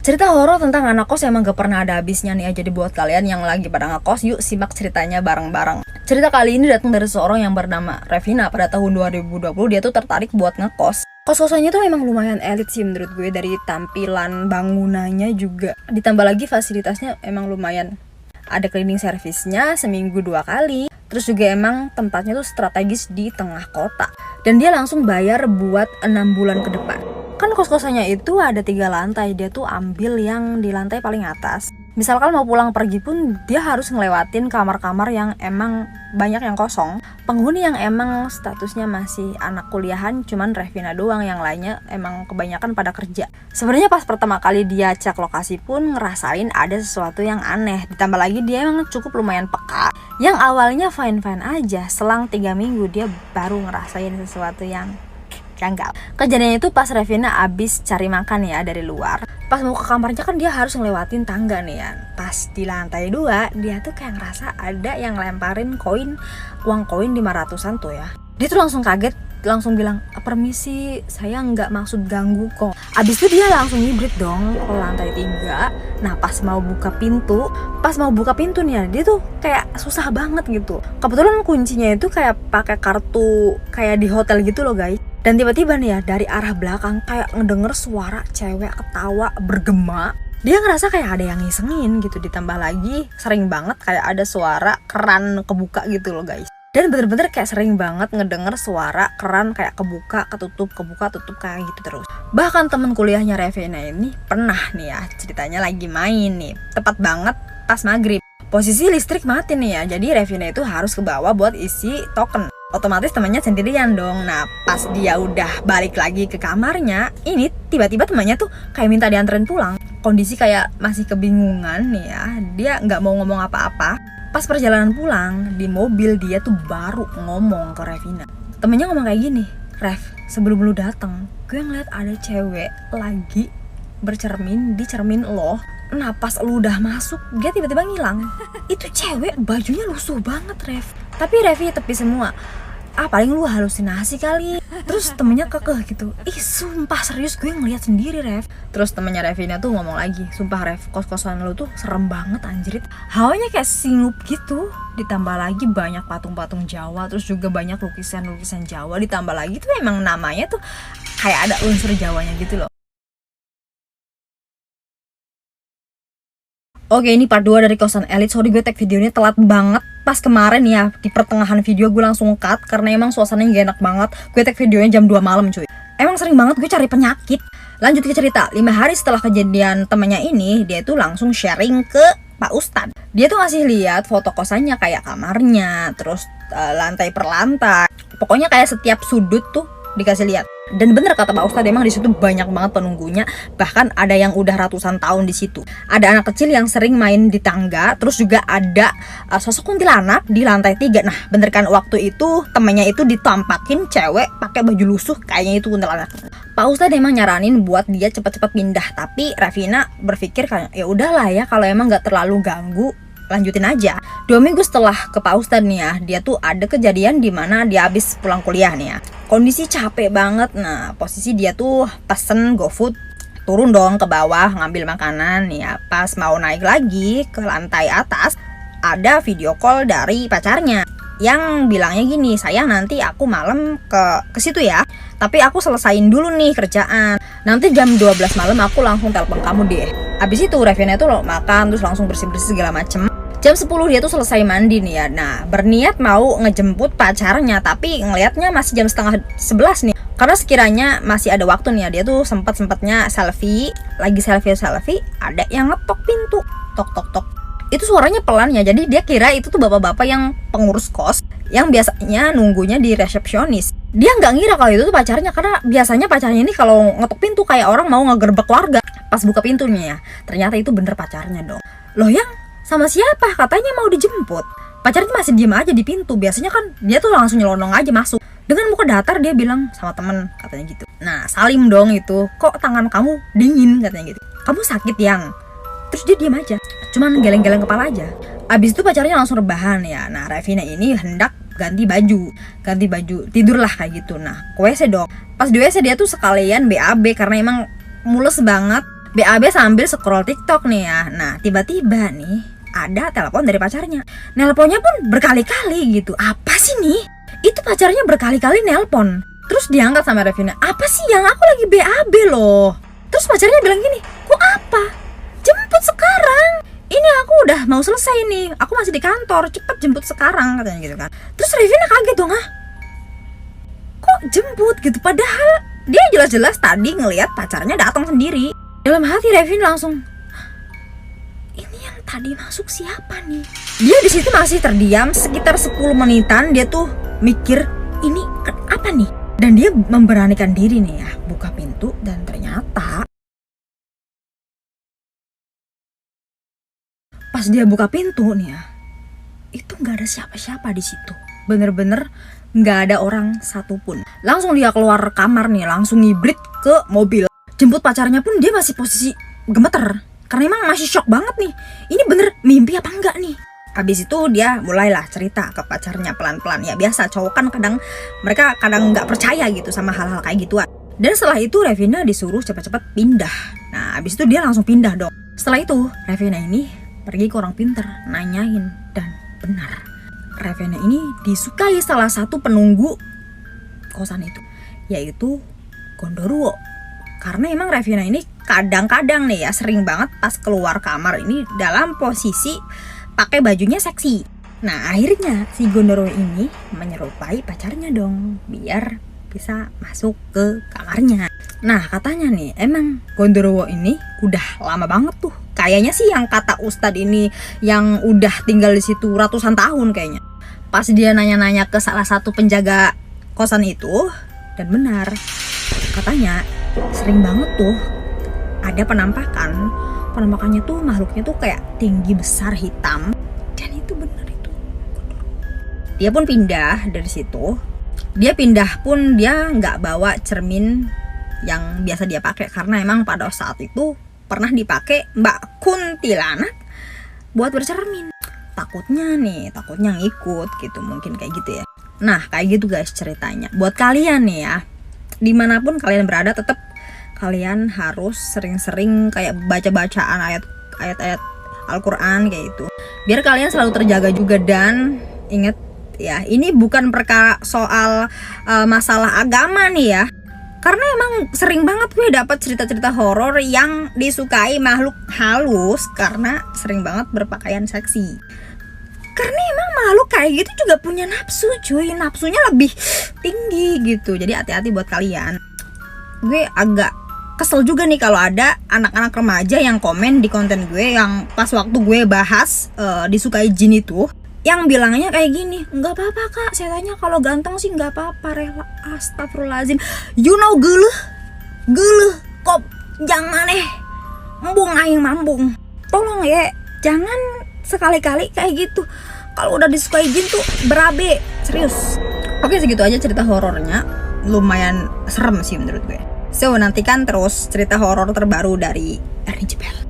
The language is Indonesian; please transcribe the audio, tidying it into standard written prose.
Cerita horor tentang anak kos emang gak pernah ada habisnya nih ya. Jadi buat kalian yang lagi pada ngekos, yuk simak ceritanya bareng-bareng. Cerita kali ini datang dari seorang yang bernama Revina. Pada tahun 2020 dia tuh tertarik buat ngekos. Kos-kosannya tuh emang lumayan elit sih menurut gue. Dari tampilan bangunannya juga, ditambah lagi fasilitasnya emang lumayan. Ada cleaning service-nya seminggu 2 kali. Terus juga emang tempatnya tuh strategis di tengah kota. Dan dia langsung bayar buat 6 bulan ke depan. Kan kos-kosannya itu ada 3 lantai, dia tuh ambil yang di lantai paling atas. Misalkan mau pulang pergi pun dia harus ngelewatin kamar-kamar yang emang banyak yang kosong. Penghuni yang emang statusnya masih anak kuliahan cuman Revina doang, yang lainnya emang kebanyakan pada kerja. Sebenarnya pas pertama kali dia cek lokasi pun ngerasain ada sesuatu yang aneh. Ditambah lagi dia emang cukup lumayan peka. Yang awalnya fine-fine aja, selang 3 minggu dia baru ngerasain sesuatu yang janggal. Kejadiannya itu pas Revina abis cari makan ya dari luar. Pas mau ke kamarnya kan dia harus ngelewatin tangga nih ya. Pas di lantai 2 dia tuh kayak ngerasa ada yang lemparin uang koin 500-an tuh ya. Dia tuh langsung kaget, langsung bilang, "Permisi, saya nggak maksud ganggu kok." Abis itu dia langsung nyibrit dong ke lantai 3. Nah pas mau buka pintu nih ya, dia tuh kayak susah banget gitu. Kebetulan kuncinya itu kayak pakai kartu kayak di hotel gitu loh guys. Dan tiba-tiba nih ya dari arah belakang kayak ngedenger suara cewek ketawa bergema. Dia ngerasa kayak ada yang ngisengin gitu. Ditambah lagi sering banget kayak ada suara keran kebuka gitu loh guys. Dan bener-bener kayak sering banget ngedenger suara keran kayak kebuka tutup kayak gitu terus. Bahkan temen kuliahnya Revina ini pernah nih ya ceritanya lagi main nih, tepat banget pas maghrib. Posisi listrik mati nih ya, jadi Revina itu harus ke bawah buat isi token. Otomatis temannya sendirian dong. Nah pas dia udah balik lagi ke kamarnya, ini tiba-tiba temannya tuh kayak minta dianterin pulang. Kondisi kayak masih kebingungan nih ya, dia nggak mau ngomong apa-apa. Pas perjalanan pulang di mobil dia tuh baru ngomong ke Revina. Temennya ngomong kayak gini, "Rev, sebelum lu datang, gue ngeliat ada cewek lagi bercermin di cermin lo. Nah pas lu udah masuk dia tiba-tiba ngilang." Itu cewek bajunya lusuh banget Rev. Tapi Revi tepi semua. Paling lu halusinasi kali. Terus temennya kekeh gitu, "Ih sumpah serius gue ngeliat sendiri Rev." Terus temennya Revina tuh ngomong lagi, "Sumpah Rev, kos-kosan lu tuh serem banget anjrit. Hawanya kayak singup gitu. Ditambah lagi banyak patung-patung Jawa. Terus juga banyak lukisan-lukisan Jawa. Ditambah lagi tuh emang namanya tuh kayak ada unsur Jawanya gitu loh." Oke, ini part 2 dari kosan elit. Sorry gue tag videonya telat banget. Pas kemarin ya, di pertengahan video gue langsung cut karena emang suasananya gak enak banget. Gue tag videonya jam 2 malam cuy. Emang sering banget gue cari penyakit. Lanjut ke cerita. 5 hari setelah kejadian temannya ini, dia tuh langsung sharing ke Pak Ustadz. Dia tuh ngasih lihat foto kosannya kayak kamarnya, terus lantai per lantai. Pokoknya kayak setiap sudut tuh dikasih lihat. Dan bener kata Pak Ustadz, emang di situ banyak banget penunggunya, bahkan ada yang udah ratusan tahun di situ. Ada anak kecil yang sering main di tangga, terus juga ada sosok kuntilanak di lantai 3. Nah, bener kan waktu itu temennya itu ditampakin cewek pakai baju lusuh, kayaknya itu kuntilanak. Pak Ustadz emang nyaranin buat dia cepet-cepet pindah, tapi Revina berpikir kayak ya udahlah ya kalau emang nggak terlalu ganggu, lanjutin aja. 2 minggu setelah ke Pak Ustadz nih ya, dia tuh ada kejadian di mana dia habis pulang kuliah nih ya. Kondisi capek banget. Nah posisi dia tuh pesen GoFood, turun dong ke bawah ngambil makanan nih ya. Pas mau naik lagi ke lantai atas, ada video call dari pacarnya yang bilangnya gini, "Sayang nanti aku malam ke situ ya, tapi aku selesain dulu nih kerjaan. Nanti jam 12 malam aku langsung telepon kamu deh." Abis itu Revina tuh makan terus langsung bersih-bersih segala macem. Jam 10 dia tuh selesai mandi nih ya. Nah berniat mau ngejemput pacarnya, tapi ngelihatnya masih jam setengah 11 nih. Karena sekiranya masih ada waktu nih ya, dia tuh sempatnya selfie. Lagi selfie ada yang ngetok pintu. Tok tok tok. Itu suaranya pelan ya, jadi dia kira itu tuh bapak-bapak yang pengurus kos yang biasanya nunggunya di resepsionis. Dia nggak ngira kalau itu tuh pacarnya, karena biasanya pacarnya ini kalau ngetok pintu kayak orang mau ngegerbek warga. Pas buka pintunya ya, ternyata itu bener pacarnya dong. "Loh yang sama siapa? Katanya mau dijemput." Pacarnya masih diem aja di pintu. Biasanya kan dia tuh langsung nyelonong aja masuk. Dengan muka datar dia bilang sama temen, katanya gitu. Nah salim dong itu, "Kok tangan kamu dingin?" katanya gitu. "Kamu sakit yang?" Terus dia diem aja, cuman geleng-geleng kepala aja. Abis itu pacarnya langsung rebahan ya. Nah Revina ini hendak ganti baju, tidurlah kayak gitu. Nah ke WC dong. Pas di WC dia tuh sekalian BAB karena emang mules banget. BAB sambil scroll TikTok nih ya. Nah tiba-tiba nih ada telepon dari pacarnya. Nelponnya pun berkali-kali gitu. Apa sih nih? Itu pacarnya berkali-kali nelpon. Terus diangkat sama Revina. Apa sih, yang aku lagi BAB loh. Terus pacarnya bilang gini, kok apa? Jemput sekarang. Ini aku udah mau selesai nih. Aku masih di kantor, cepet jemput sekarang katanya gitu kan. Terus Revina kaget dong, kok jemput gitu? Padahal dia jelas-jelas tadi ngelihat pacarnya datang sendiri. Dalam hati Revin langsung, ini yang tadi masuk siapa nih? Dia di situ masih terdiam sekitar 10 menitan. Dia tuh mikir, ini apa nih? Dan dia memberanikan diri nih ya, buka pintu, dan ternyata pas dia buka pintu nih ya, itu nggak ada siapa-siapa di situ. Bener-bener nggak ada orang satupun. Langsung dia keluar kamar nih, langsung ngibrit ke mobil. Jemput pacarnya pun dia masih posisi gemeter, karena emang masih shock banget nih. Ini bener mimpi apa enggak nih? Habis itu dia mulailah cerita ke pacarnya pelan-pelan. Ya biasa, cowok kan mereka kadang nggak percaya gitu sama hal-hal kayak gituan. Dan setelah itu Revina disuruh cepet-cepet pindah. Nah habis itu dia langsung pindah dong. Setelah itu Revina ini pergi ke orang pinter, nanyain, dan benar, Revina ini disukai salah satu penunggu kosan itu, yaitu Gondoruo. Karena emang Revina ini kadang-kadang nih ya, sering banget pas keluar kamar ini dalam posisi pakai bajunya seksi. Nah akhirnya si Gondoruo ini menyerupai pacarnya dong, biar bisa masuk ke kamarnya. Nah katanya nih, emang Gondoruo ini udah lama banget tuh. Kayaknya sih yang kata Ustadz ini yang udah tinggal di situ ratusan tahun kayaknya. Pas dia nanya-nanya ke salah satu penjaga kosan itu, dan benar, katanya sering banget tuh ada penampakannya tuh makhluknya tuh kayak tinggi besar hitam, dan itu benar itu. Dia pun pindah dari situ. Dia pindah pun dia nggak bawa cermin yang biasa dia pakai, karena emang pada saat itu pernah dipakai Mbak Kuntilanak buat bercermin. Takutnya ngikut gitu, mungkin kayak gitu ya. Nah kayak gitu guys ceritanya. Buat kalian nih ya, dimanapun kalian berada, tetap kalian harus sering-sering kayak baca-bacaan ayat-ayat Al-Quran kayak gitu, biar kalian selalu terjaga juga. Dan inget ya, ini bukan perkara soal masalah agama nih ya, karena emang sering banget gue dapat cerita-cerita horor yang disukai makhluk halus karena sering banget berpakaian seksi. Karena emang makhluk kayak gitu juga punya nafsu cuy, nafsunya lebih tinggi gitu. Jadi hati-hati buat kalian. Gue agak kesel juga nih kalau ada anak-anak remaja yang komen di konten gue yang pas waktu gue bahas disukai jin itu, yang bilangnya kayak gini, nggak apa-apa kak, saya tanya kalau ganteng sih nggak apa-apa, rela. Astagfirullahaladzim, you know geluh kok jangan embung aing mambung. Tolong ya, jangan sekali-kali kayak gitu. Kalau udah disukai jin tuh berabe, serius. Oke, segitu aja cerita horornya, lumayan serem sih menurut gue. So nantikan terus cerita horor terbaru dari Erni Jebel.